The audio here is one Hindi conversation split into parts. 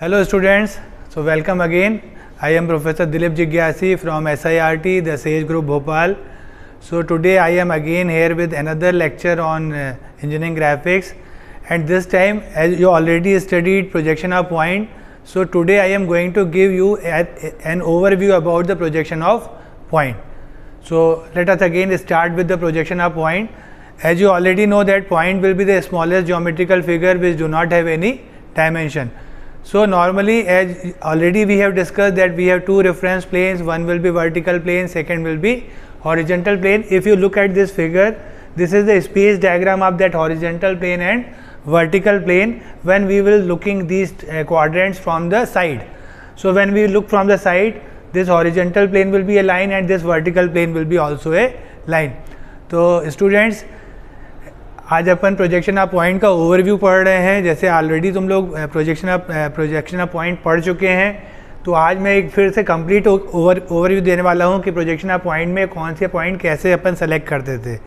Hello students, so welcome again. I am Professor Dilip Jigyasi from SIRT, the SAGE Group Bhopal. So today I am again here with another lecture on engineering graphics, and this time as you already studied projection of point, so today I am going to give you an overview about the projection of point. So let us again start with the projection of point. As you already know that point will be the smallest geometrical figure which do not have any dimension. So normally, as already we have discussed that we have two reference planes, one will be vertical plane, second will be horizontal plane. If you look at this figure, this is the space diagram of that horizontal plane and vertical plane when we will looking these quadrants from the side. So when we look from the side, this horizontal plane will be a line and this vertical plane will be also a line. तो students, आज अपन प्रोजेक्शन ऑफ पॉइंट का ओवरव्यू पढ़ रहे हैं. जैसे ऑलरेडी तुम लोग प्रोजेक्शन ऑफ पॉइंट पढ़ चुके हैं, तो आज मैं एक फिर से कंप्लीट ओवरव्यू देने वाला हूं कि प्रोजेक्शन ऑफ पॉइंट में कौन से पॉइंट कैसे अपन सेलेक्ट करते थे.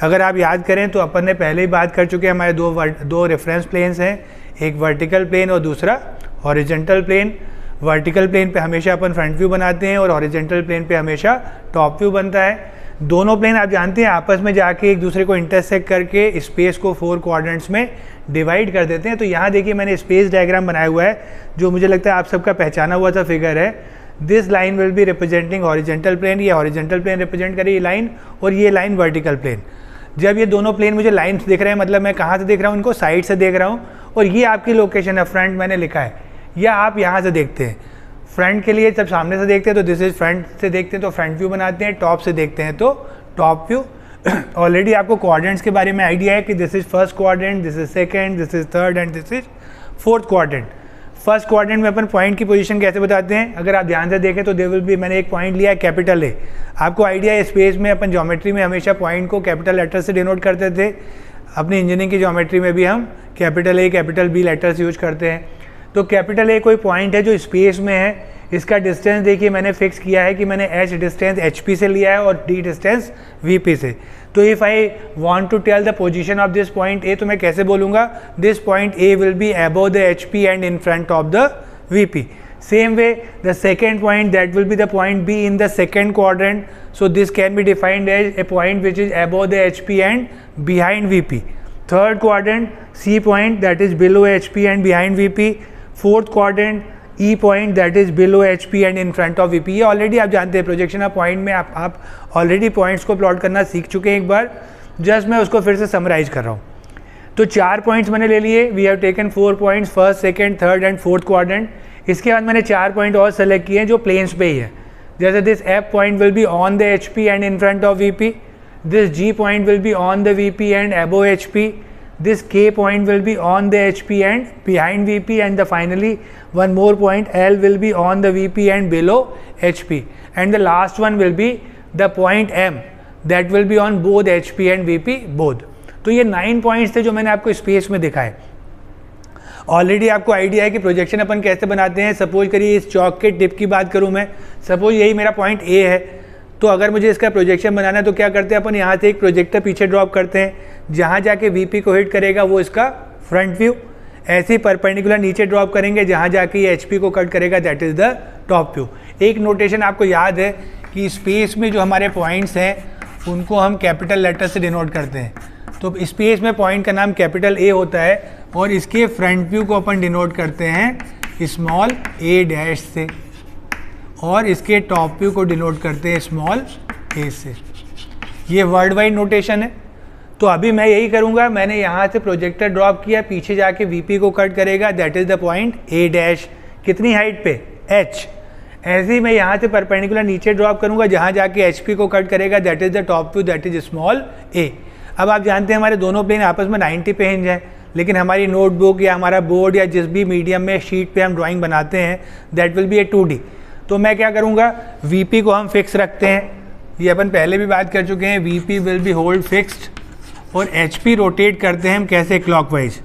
अगर आप याद करें तो अपन ने पहले ही बात कर चुके हैं, हमारे दो रेफरेंस प्लेन्स हैं, एक वर्टिकल प्लेन और दूसरा हॉरिजॉन्टल प्लेन. वर्टिकल प्लेन पे हमेशा अपन फ्रंट व्यू बनाते हैं और हॉरिजॉन्टल प्लेन पे हमेशा टॉप व्यू बनता है. दोनों प्लेन आप जानते हैं आपस में जाके एक दूसरे को इंटरसेक्ट करके स्पेस को 4 क्वाड्रेंट्स में डिवाइड कर देते हैं. तो यहाँ देखिए मैंने स्पेस डायग्राम बनाया हुआ है जो मुझे लगता है आप सबका पहचाना हुआ सा फिगर है. This line will be representing horizontal plane. ये हॉरिजॉन्टल प्लेन रिप्रेजेंट करे ये लाइन, और ये लाइन वर्टिकल प्लेन. जब ये दोनों प्लेन मुझे लाइन्स दिख रहे हैं, मतलब मैं कहाँ से देख रहा हूँ, इनको साइड से देख रहा हूँ, और ये आपकी लोकेशन है, फ्रंट मैंने लिखा है, या आप यहाँ से देखते हैं. फ्रंट के लिए जब सामने से देखते हैं तो दिस इज फ्रंट से देखते हैं तो फ्रंट व्यू बनाते हैं, टॉप से देखते हैं तो टॉप व्यू. ऑलरेडी आपको क्वाड्रेंट्स के बारे में आइडिया है कि this is first quadrant, this is second, this is third and this is fourth quadrant. First quadrant में अपन पॉइंट की पोजीशन कैसे बताते हैं, अगर आप ध्यान से देखें तो दे विल बी, मैंने एक पॉइंट लिया है कैपिटल ए. आपको आइडिया है स्पेस में अपन ज्योमेट्री में हमेशा पॉइंट को कैपिटल लेटर से डिनोट करते थे. अपनी इंजीनियरिंग की ज्योमेट्री में भी हम capital A capital B letters use करते हैं. तो कैपिटल ए कोई पॉइंट है जो स्पेस में है. इसका डिस्टेंस देखिए मैंने फिक्स किया है कि मैंने h डिस्टेंस HP से लिया है और d डिस्टेंस VP से. तो if I want to tell the position of this point A, तो मैं कैसे बोलूँगा, this point A will be above the HP and in front of the VP. Same way the second point that will be the point B in the second quadrant. So this can be defined as a point which is above the HP and behind VP. Third quadrant C point that is below HP and behind VP. Fourth quadrant E point that is below HP and in front of VP. ये ऑलरेडी आप जानते हैं प्रोजेक्शन ऑफ पॉइंट में आप ऑलरेडी पॉइंट्स को प्लॉट करना सीख चुके हैं एक बार. जस्ट मैं उसको फिर से समराइज कर रहा हूँ. तो 4 पॉइंट्स मैंने ले लिए. We have taken 4 points, first, second, third and fourth quadrant. इसके बाद मैंने 4 पॉइंट और सेलेक्ट किए हैं जो प्लेन्स पे ही है. जैसे this F point will be on the HP and in front of VP. This G point will be on the VP and above HP. This K point will be on the HP and behind VP, and the finally one more point L will be on the VP and below HP, and the last one will be the point M that will be on both HP and VP both. तो ये 9 पॉइंट्स थे जो मैंने आपको स्पेस में दिखाए. ऑलरेडी आपको आइडिया है कि प्रोजेक्शन अपन कैसे बनाते हैं. सपोज करिए इस चौक के टिप की बात करूँ मैं, सपोज यही मेरा पॉइंट A है, तो अगर मुझे इसका प्रोजेक्शन बनाना है तो क्या करते हैं अपन, यहाँ से एक प्रोजेक्टर पीछे ड्रॉप करते हैं, जहाँ जाके VP को हिट करेगा वो इसका फ्रंट व्यू. ऐसे ही परपेंडिकुलर नीचे ड्रॉप करेंगे, जहाँ जाके ये HP को कट करेगा that is the top view. एक नोटेशन आपको याद है कि स्पेस में जो हमारे पॉइंट्स हैं उनको हम कैपिटल लेटर से डिनोट करते हैं. तो स्पेस में पॉइंट का नाम कैपिटल A होता है और इसके फ्रंट व्यू को अपन डिनोट करते हैं स्मॉल a डैश से, और इसके टॉप व्यू को डिनोट करते हैं स्मॉल a से. ये वर्ल्ड वाइड नोटेशन है. तो अभी मैं यही करूँगा, मैंने यहाँ से प्रोजेक्टर ड्रॉप किया, पीछे जाके VP को कट करेगा that is the point A dash. कितनी हाइट पे, H. ऐसे ही मैं यहाँ से परपेंडिकुलर नीचे ड्रॉप करूँगा, जहाँ जाके HP को कट करेगा that is the top view that is small a. अब आप जानते हैं हमारे दोनों प्लेन आपस में 90 पे हिंज हैं, लेकिन हमारी नोटबुक या हमारा बोर्ड या जिस भी मीडियम में शीट पे हम ड्राइंग बनाते हैं that will B A 2D. तो मैं क्या करूँगा, VP को हम फिक्स रखते हैं, ये अपन पहले भी बात कर चुके हैं. VP will be hold fixed, और HP रोटेट करते हैं हम कैसे, क्लॉकवाइज.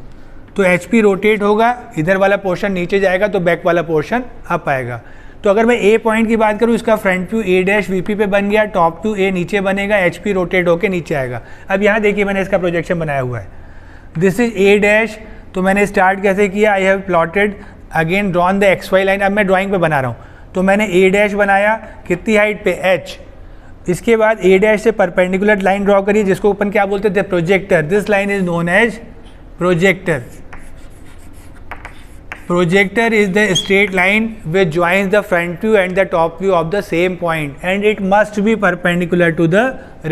तो HP रोटेट होगा, इधर वाला पोर्शन नीचे जाएगा तो बैक वाला पोर्शन अप आएगा. तो अगर मैं A पॉइंट की बात करूँ, इसका front view A dash VP पे बन गया, टॉप व्यू A नीचे बनेगा, HP रोटेट होके नीचे आएगा. अब यहाँ देखिए मैंने इसका प्रोजेक्शन बनाया हुआ है. This is A dash. तो मैंने स्टार्ट कैसे किया, I have plotted again drawn the X Y line. अब मैं ड्राइंग पे बना रहा हूँ, तो मैंने ए डैश बनाया कितनी हाइट पे, एच। इसके बाद ए डैश से परपेंडिकुलर लाइन ड्रॉ करिए जिसको अपन क्या बोलते थे, projector. This line is known as projector. Projector is the straight line which joins the front view and the top view of the same point and it must be perpendicular to the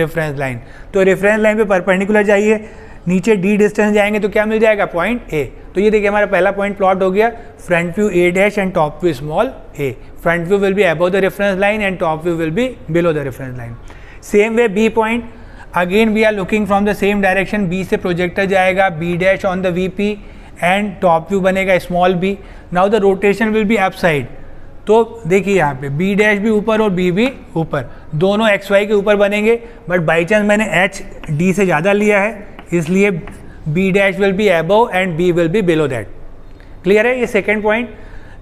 reference line। तो reference line पे perpendicular जाइए, नीचे d distance जाएंगे तो क्या मिल जाएगा, पॉइंट A। तो ये देखिए हमारा पहला पॉइंट प्लॉट हो गया, front view A dash and top view small a। Front view will be above the reference line and top view will be below the reference line. Same way B point, again we are looking from the same direction, B से प्रोजेक्टर जाएगा B dash on the VP and top view बनेगा small b। Now the rotation will be up side. तो देखिए यहाँ पे b डैश भी ऊपर और b भी ऊपर, दोनों एक्स वाई के ऊपर बनेंगे, बट बाई चांस मैंने h d से ज़्यादा लिया है इसलिए b dash will be above and b will be below that. Clear है ये second point.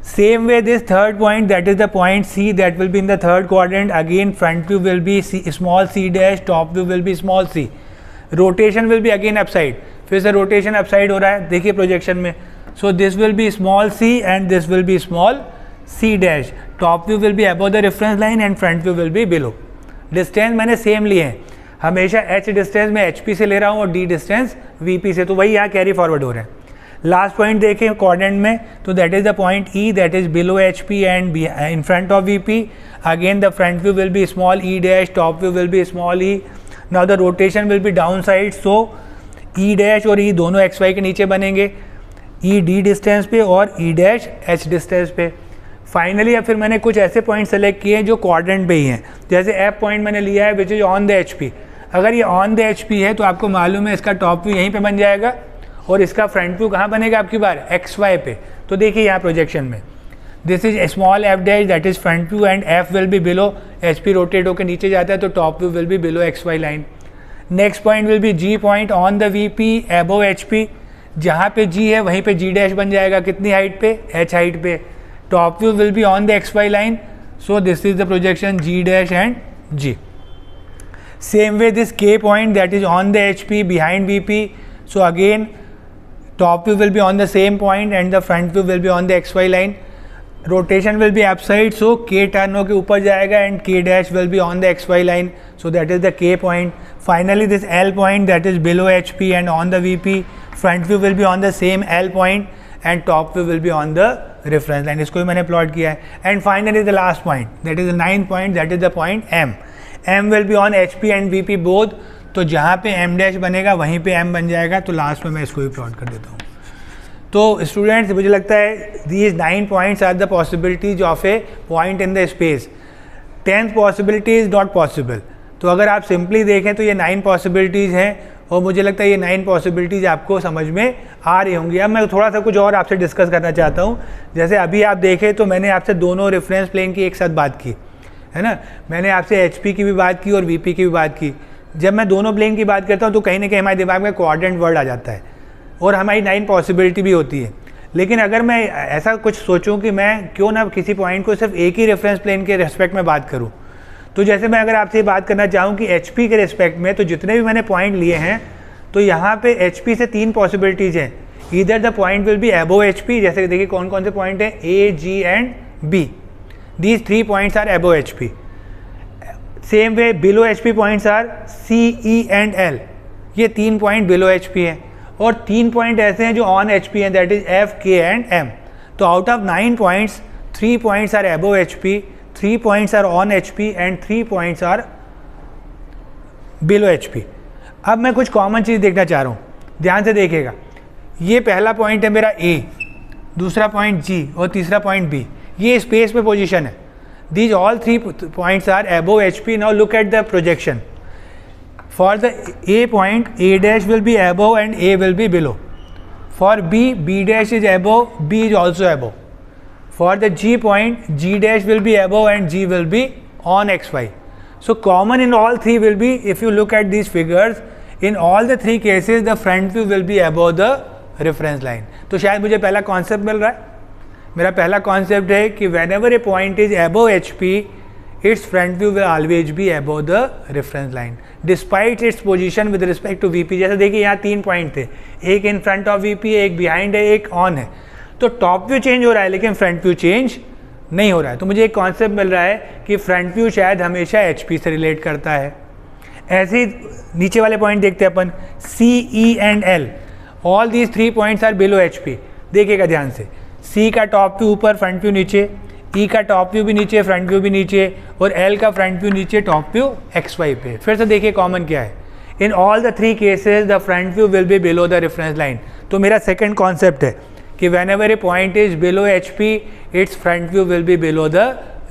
Same way this third point, that is the point c that will be in the third quadrant. Again front view will B small c dash, top view will B small c। Rotation will be again up side, फिर से रोटेशन अप साइड हो रहा है देखिए प्रोजेक्शन में। So this will be small c and this will be small c dash. Top view will be above the reference line and front view will be below. Distance मैंने सेम लिए हैं, हमेशा h डिस्टेंस मैं HP से ले रहा हूँ और d डिस्टेंस VP से, तो वही यहाँ कैरी फॉरवर्ड हो रहे हैं। लास्ट पॉइंट देखें क्वाड्रेंट में, तो that is the point E that is below HP and in front of VP। Again the front view will B small e dash, top view will B small e। Now the rotation will be down side, so E dash और E दोनों एक्स वाई के नीचे बनेंगे, E D डिस्टेंस पे और E डैश H डिस्टेंस पे। फाइनली अब फिर मैंने कुछ ऐसे पॉइंट सेलेक्ट किए हैं जो क्वाड्रेंट पे ही हैं, जैसे F पॉइंट मैंने लिया है which is on the HP। अगर ये ऑन द HP है तो आपको मालूम है इसका टॉप व्यू यहीं पे बन जाएगा और इसका फ्रंट व्यू कहाँ बनेगा आपकी बार, एक्स वाई पे। तो देखिए यहाँ प्रोजेक्शन में this is small f dash that is front view and F will be below, HP rotate होकर नीचे जाता है तो top view will be below X Y line. Next point will be G point on the VP above HP। जहाँ पे G है वहीं पे G डैश बन जाएगा, कितनी हाइट पे, H हाइट पे। Top view will be on the XY line, so this is the projection G dash and G। Same way this K point that is on the HP behind VP, so again top view will be on the same point and the front view will be on the XY line. Rotation will B upside, so K turn होकर ऊपर जाएगा and K dash will be on the XY line, so that is the K point. Finally this L point that is below HP and on the VP, front view will be on the same L point and top view will be on the reference line। इसको भी मैंने प्लॉट किया है। And finally the last point that is the 9th point, that is the point M। M will be on HP and VP both, तो जहाँ पे M डैश बनेगा वहीं पे M बन जाएगा, तो लास्ट में मैं इसको भी प्लॉट कर देता हूँ। तो स्टूडेंट्स मुझे लगता है these 9 points are the possibilities of a point in the space। 10th possibility is not possible। तो अगर आप सिंपली देखें तो ये 9 पॉसिबिलिटीज़ हैं और मुझे लगता है ये 9 पॉसिबिलिटीज़ आपको समझ में आ रही होंगी। अब मैं थोड़ा सा कुछ और आपसे डिस्कस करना चाहता हूँ। जैसे अभी आप देखें तो मैंने आपसे दोनों रेफरेंस प्लेन की एक साथ बात की है ना, मैंने आपसे HP की भी बात की और VP की भी बात की। जब मैं दोनों प्लेन की बात करता हूँ तो कहीं ना कहीं हमारे दिमाग में क्वाड्रेंट वर्ड आ जाता है और हमारी 9 पॉसिबिलिटी भी होती है। लेकिन अगर मैं ऐसा कुछ सोचूं कि मैं क्यों ना किसी पॉइंट को सिर्फ एक ही रेफरेंस प्लेन के रेस्पेक्ट में बात करूं, तो जैसे मैं अगर आपसे बात करना चाहूं कि HP के रेस्पेक्ट में, तो जितने भी मैंने पॉइंट लिए हैं तो यहाँ पे HP से 3 पॉसिबिलिटीज़ हैं। Either the point will be above HP, जैसे देखिए कौन कौन से पॉइंट हैं, A, G and B। These 3 points are above HP। Same way below HP points are C, E and L। ये 3 पॉइंट बिलो HP हैं और 3 पॉइंट ऐसे हैं जो ऑन HP हैं, that is F, K and M। तो out of 9 points 3 points are above HP, 3 points are on HP and 3 points are below HP। अब मैं कुछ कॉमन चीज़ देखना चाह रहा हूँ, ध्यान से देखिएगा। ये पहला पॉइंट है मेरा A, दूसरा पॉइंट G और तीसरा पॉइंट B। ये स्पेस पे पोजीशन है। These all 3 points are above HP। Now look at the projection. For the A point, A dash will be above and A will be below. For B, B dash is above, B is also above. For the G point, G dash will be above and G will be on XY. So common in all 3 will be, if you look at these figures, in all the 3 cases the front view will be above the reference line. तो शायद मुझे पहला कॉन्सेप्ट मिल रहा है। मेरा पहला कॉन्सेप्ट है कि whenever a point is above HP, its front view will always be above the reference line despite its position with respect to VP। जैसे देखिए यहाँ 3 पॉइंट थे, एक इन फ्रंट ऑफ VP, एक बिहाइंड है, एक ऑन है। तो टॉप व्यू चेंज हो रहा है लेकिन फ्रंट व्यू चेंज नहीं हो रहा है। तो मुझे एक कॉन्सेप्ट मिल रहा है कि फ्रंट व्यू शायद हमेशा HP से रिलेट करता है। ऐसे ही नीचे वाले पॉइंट देखते हैं अपन, C, E and L, all these 3 points are below HP। देखिएगा ध्यान से, C का टॉप व्यू ऊपर, फ्रंट व्यू नीचे, E का टॉप व्यू भी नीचे, फ्रंट व्यू भी नीचे, और L का फ्रंट व्यू नीचे, टॉप व्यू XY पे। फिर से देखिए कॉमन क्या है, in all the 3 cases the front view will be below the reference line. तो मेरा सेकंड कॉन्सेप्ट है कि whenever a point is below HP, its front view will be below the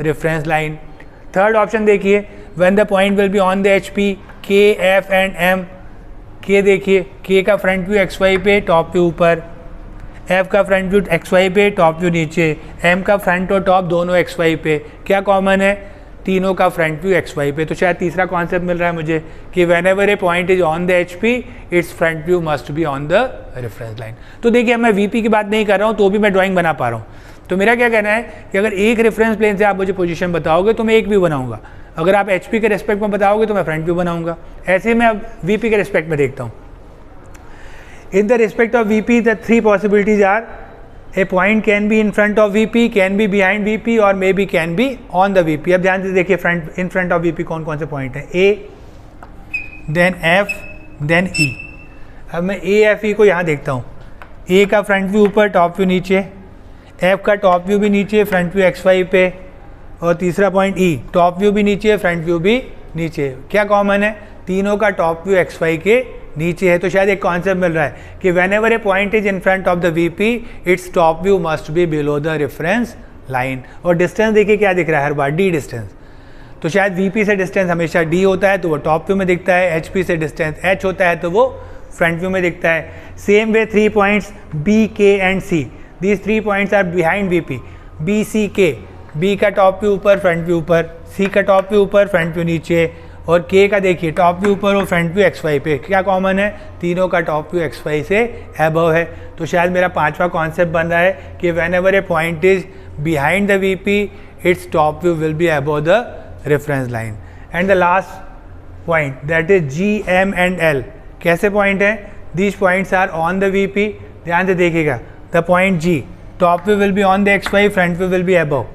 reference line. Third option देखिए, when the point will be on the HP, K, F and M। K देखिए, K का फ्रंट व्यू XY पे, टॉप व्यू ऊपर, F का फ्रंट व्यू XY पे, टॉप व्यू नीचे, M का फ्रंट और टॉप दोनों XY पे। क्या कॉमन है? तीनों का फ्रंट व्यू XY पे। तो शायद तीसरा कॉन्सेप्ट मिल रहा है मुझे कि whenever a point is on the HP, its front view must be on the reference line. तो देखिए मैं VP की बात नहीं कर रहा हूँ तो भी मैं ड्राइंग बना पा रहा हूँ। तो मेरा क्या कहना है कि अगर एक रेफरेंस प्लेन से आप मुझे पोजीशन बताओगे तो मैं एक व्यू बनाऊंगा, अगर आप HP के रिस्पेक्ट में बताओगे तो मैं फ्रंट व्यू बनाऊंगा। ऐसे ही मैं अब VP के रिस्पेक्ट में देखता हूँ। In the respect of VP the 3 possibilities are, a point can be in front of VP, can be behind VP और may be can be on the VP। अब ध्यान से देखिए front in front of VP कौन कौन से पॉइंट हैं, A, then F, then E। अब मैं A, F, E को यहाँ देखता हूँ। A का फ्रंट व्यू ऊपर, टॉप व्यू नीचे, F का टॉप व्यू भी नीचे, फ्रंट व्यू XY पे, और तीसरा पॉइंट E, टॉप व्यू भी नीचे, फ्रंट व्यू भी नीचे। क्या कॉमन है? तीनों का टॉप व्यू XY के नीचे है। तो शायद एक कॉन्सेप्ट मिल रहा है कि whenever a point is in front of the VP, its top view must be below the reference line. और डिस्टेंस देखिए क्या दिख रहा है हर बार, D डिस्टेंस। तो शायद VP से डिस्टेंस हमेशा D होता है तो वो टॉप व्यू में दिखता है, HP से डिस्टेंस H होता है तो वो फ्रंट व्यू में दिखता है। Same way 3 points B, K and C, these 3 points are behind VP, B, C, K। B का टॉप व्यू ऊपर, फ्रंट व्यू ऊपर, C का टॉप व्यू ऊपर, फ्रंट व्यू नीचे, और K का देखिए टॉप व्यू ऊपर और फ्रंट व्यू XY पे। क्या कॉमन है? तीनों का टॉप व्यू XY से अबव है। तो शायद मेरा पांचवा कॉन्सेप्ट बन रहा है कि whenever a point is behind the VP, its top view will be above the reference line. And the last point that is G, M and L। कैसे पॉइंट है? These points are on the VP। ध्यान से देखिएगा, the point G, top view will be on the XY, front view will be above.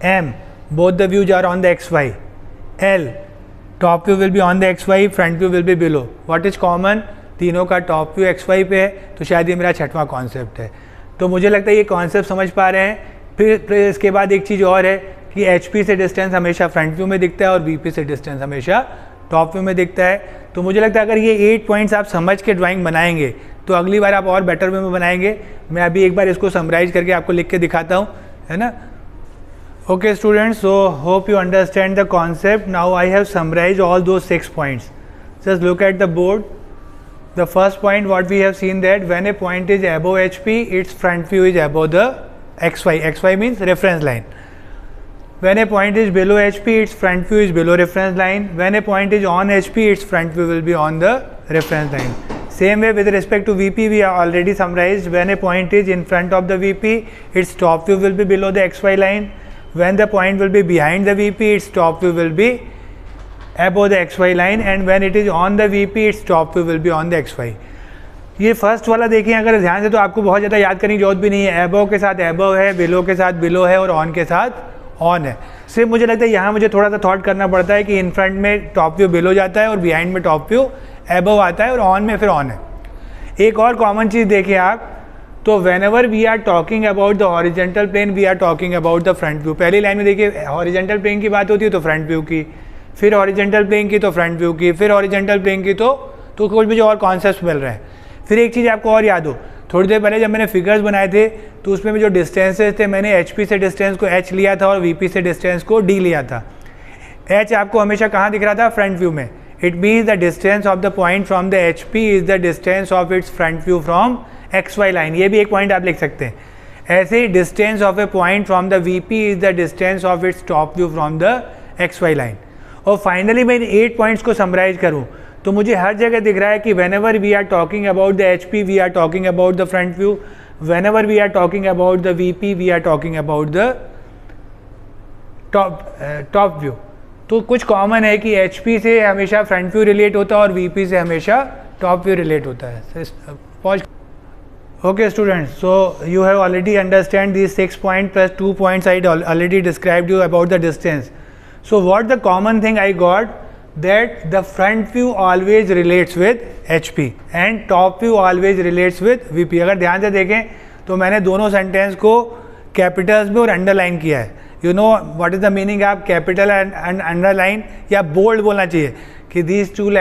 M, both the views are on the XY. L, top view will be on the XY, front view will be below. What is common? तीनों का टॉप व्यू XY पे है। तो शायद ये मेरा छठवां कॉन्सेप्ट है। तो मुझे लगता है ये कॉन्सेप्ट समझ पा रहे हैं। फिर इसके बाद एक चीज़ और है कि HP से डिस्टेंस हमेशा फ्रंट व्यू में दिखता है और VP से डिस्टेंस हमेशा टॉप व्यू में दिखता है। तो मुझे लगता है अगर ये 8 पॉइंट्स आप समझ के ड्राइंग बनाएंगे तो अगली बार आप और बेटर वे में बनाएंगे। मैं अभी एक बार इसको समराइज करके आपको लिख के दिखाता हूँ, है ना। Okay students, so hope you understand the concept. Now I have summarized all those 6 points. Just look at the board. The first point what we have seen that when a point is above HP, its front view is above the XY. XY means reference line. When a point is below HP, its front view is below reference line. When a point is on HP, its front view will be on the reference line. Same way with respect to VP, we are already summarized. When a point is in front of the VP, its top view will be below the XY line. When the point will be behind the VP, its top view will be above the XY line, and when it is on the VP, its top view will be on the XY. ये फर्स्ट वाला देखिए अगर ध्यान से तो आपको बहुत ज़्यादा याद करने की जरूरत भी नहीं है। एबव के साथ एबव है, बिलो के साथ बिलो है और ऑन के साथ ऑन है। सिर्फ मुझे लगता है यहाँ मुझे थोड़ा सा थॉट करना पड़ता है कि इन फ्रंट में टॉप व्यू बिलो जाता है और बिहाइंड में टॉप व्यू एबव आता है और ऑन में फिर ऑन है। एक और कॉमन चीज़ देखिए आप, तो whenever we are talking about the horizontal plane, we are talking about the front view. पहली लाइन में देखिए हॉरिजेंटल प्लेन की बात होती है तो फ्रंट व्यू की, फिर हॉरिजेंटल प्लेन की तो फ्रंट व्यू की, फिर हॉरिजेंटल प्लेन की तो कुछ मुझे और कॉन्सेप्ट मिल रहे हैं। फिर एक चीज़ आपको और याद हो, थोड़ी देर पहले जब मैंने फिगर्स बनाए थे तो उसमें भी जो डिस्टेंसेस थे मैंने HP से डिस्टेंस को H लिया था और VP से डिस्टेंस को D लिया था। H आपको हमेशा कहाँ दिख रहा था? फ्रंट व्यू में। It means the distance of the point from the HP is the distance of its front view from XY line. ये भी एक पॉइंट आप लिख सकते हैं। ऐसे ही distance of a point from the VP is the distance of its top view from the XY line. और फाइनली मैं इन 8 पॉइंट्स को समराइज करूँ तो मुझे हर जगह दिख रहा है कि whenever we are talking about the HP, we are talking about the front view. Whenever we are talking about the VP, we are talking about the top view. तो कुछ कॉमन है कि HP से हमेशा फ्रंट व्यू रिलेट होता है और VP से हमेशा टॉप व्यू रिलेट होता है। Okay students, so you have already understand these 6 points plus 2 points I already described you about the distance. So what the common thing I got, that the front view always relates with HP and top view always relates with VP. अगर ध्यान से देखें तो मैंने दोनों सेंटेंस को कैपिटल्स में और अंडरलाइन किया है. You know what is the meaning, आप कैपिटल एंड अंडरलाइन या बोल्ड बोलना चाहिए कि these two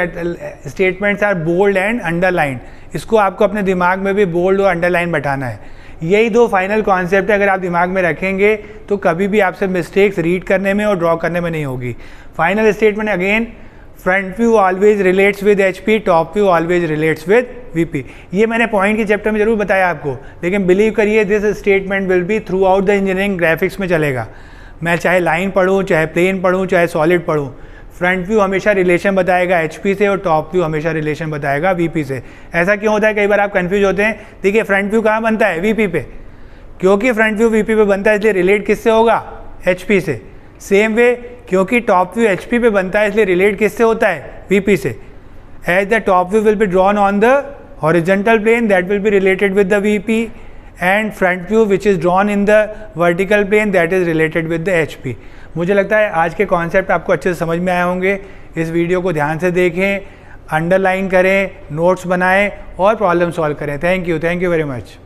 statements are bold and underline. इसको आपको अपने दिमाग में भी बोल्ड और अंडरलाइन बैठाना है. यही दो फाइनल कॉन्सेप्ट है, अगर आप दिमाग में रखेंगे तो कभी भी आपसे मिस्टेक्स रीड करने में और ड्रॉ करने में नहीं होगी. Final statement again, front view always relates with HP, top view always relates with VP. ये मैंने पॉइंट के चैप्टर में जरूर बताया आपको, लेकिन बिलीव करिए this statement will be through out the engineering graphics में चलेगा. मैं चाहे लाइन पढ़ूँ, चाहे प्लेन पढ़ूँ, चाहे सॉलिड पढ़ूँ, फ्रंट व्यू हमेशा रिलेशन बताएगा HP से और टॉप व्यू हमेशा रिलेशन बताएगा VP से. ऐसा क्यों होता है, कई बार आप कंफ्यूज होते हैं. देखिए फ्रंट व्यू कहाँ बनता है, VP पे, क्योंकि फ्रंट व्यू VP पे बनता है इसलिए रिलेट किससे होगा, HP से. सेम वे क्योंकि टॉप व्यू HP पे बनता है इसलिए रिलेट किससे होता है, VP से. As the top view will be drawn on the horizontal plane, that will be related with the VP, and front view which is drawn in the vertical plane that is related with the HP. मुझे लगता है आज के कॉन्सेप्ट आपको अच्छे से समझ में आए होंगे. इस वीडियो को ध्यान से देखें, अंडरलाइन करें, नोट्स बनाएं और प्रॉब्लम सॉल्व करें. Thank you very much.